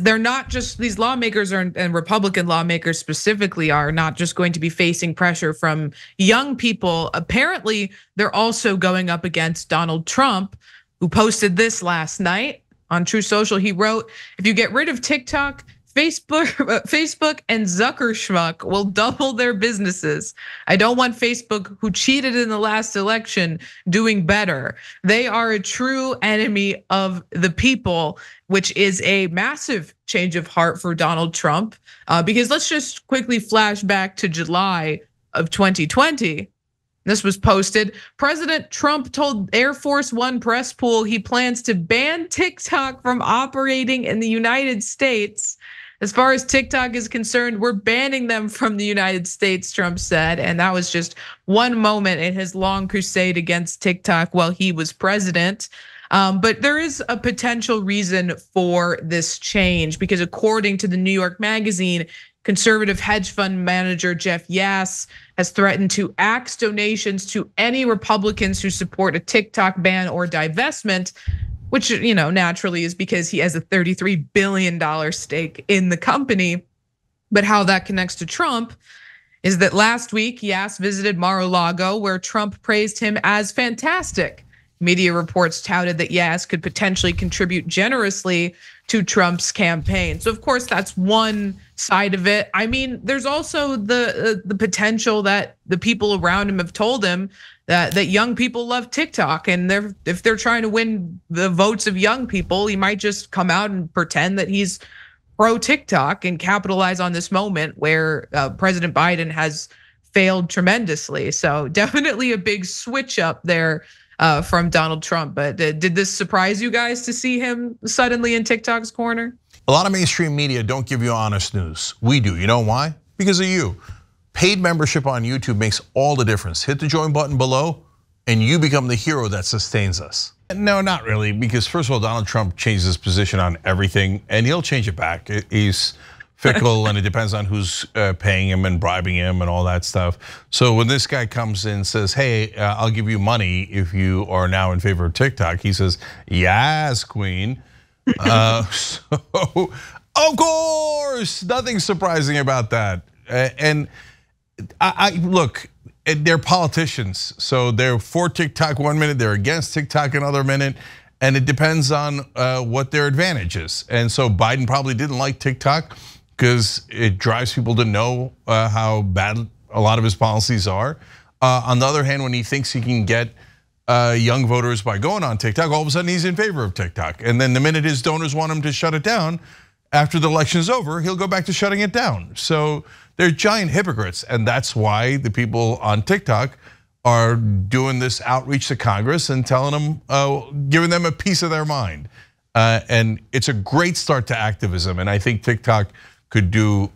they're not just, these lawmakers and Republican lawmakers specifically are not just going to be facing pressure from young people. Apparently, they're also going up against Donald Trump, who posted this last night on True Social. He wrote, "If you get rid of TikTok, Facebook and Zuckerschmuck will double their businesses. I don't want Facebook, who cheated in the last election, doing better. They are a true enemy of the people," which is a massive change of heart for Donald Trump. Because let's just quickly flash back to July of 2020. This was posted. President Trump told Air Force One press pool he plans to ban TikTok from operating in the United States. As far as TikTok is concerned, we're banning them from the United States, Trump said. And that was just one moment in his long crusade against TikTok while he was president. But there is a potential reason for this change, because according to the New York Magazine, conservative hedge fund manager Jeff Yass has threatened to axe donations to any Republicans who support a TikTok ban or divestment, which naturally is because he has a $33 billion stake in the company. But how that connects to Trump is that last week, Yass visited Mar-a-Lago, where Trump praised him as fantastic. Media reports touted that Yass could potentially contribute generously to Trump's campaign. So of course, that's one side of it. I mean, there's also the potential that the people around him have told him that young people love TikTok, and if they're trying to win the votes of young people, he might just come out and pretend that he's pro TikTok and capitalize on this moment where President Biden has failed tremendously. So definitely a big switch up there from Donald Trump. But did this surprise you guys to see him suddenly in TikTok's corner? A lot of mainstream media don't give you honest news. We do. You know why? Because of you. Paid membership on YouTube makes all the difference. Hit the join button below and you become the hero that sustains us. No, not really, because first of all, Donald Trump changed his position on everything and he'll change it back. He's fickle and it depends on who's paying him and bribing him and all that stuff. So when this guy comes in and says, hey, I'll give you money if you are now in favor of TikTok, he says, yes, queen. So of course, nothing surprising about that. And I look, they're politicians, so they're for TikTok one minute, they're against TikTok another minute, and it depends on what their advantage is. And so Biden probably didn't like TikTok because it drives people to know how bad a lot of his policies are. On the other hand, when he thinks he can get young voters by going on TikTok, all of a sudden he's in favor of TikTok. And then the minute his donors want him to shut it down, after the election is over, he'll go back to shutting it down. So they're giant hypocrites, and that's why the people on TikTok are doing this outreach to Congress and telling them, giving them a piece of their mind. And it's a great start to activism, and I think TikTok could do,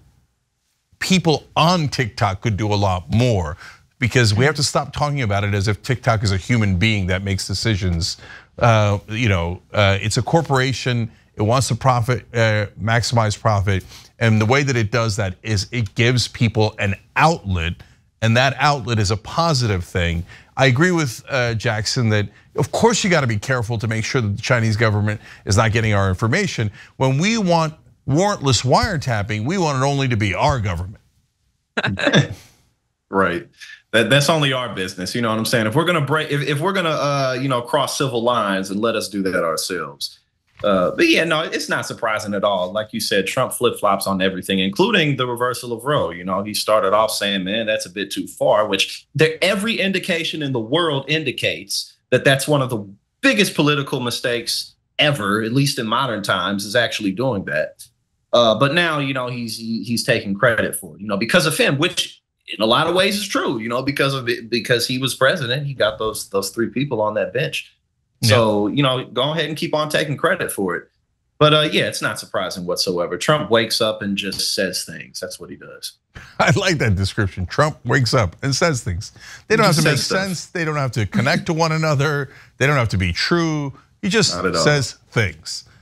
people on TikTok could do a lot more, because we have to stop talking about it as if TikTok is a human being that makes decisions. It's a corporation. It wants to profit, maximize profit. And the way that it does that is it gives people an outlet, and that outlet is a positive thing. I agree with Jackson that of course you gotta be careful to make sure that the Chinese government is not getting our information. When we want warrantless wiretapping, we want it only to be our government. Right. That's only our business. You know what I'm saying? If we're gonna break, if we're gonna cross civil lines, and let us do that ourselves. But yeah, no, it's not surprising at all. Like you said, Trump flip-flops on everything, including the reversal of Roe. He started off saying, man, that's a bit too far, which every indication in the world indicates that that's one of the biggest political mistakes ever, at least in modern times, is actually doing that. But now, he's taking credit for it, because of him, which in a lot of ways is true, because he was president, he got those three people on that bench. So, go ahead and keep on taking credit for it. But yeah, it's not surprising whatsoever. Trump wakes up and just says things. That's what he does. I like that description. Trump wakes up and says things. They don't have to make sense. They don't have to connect to one another. They don't have to be true. He just says things.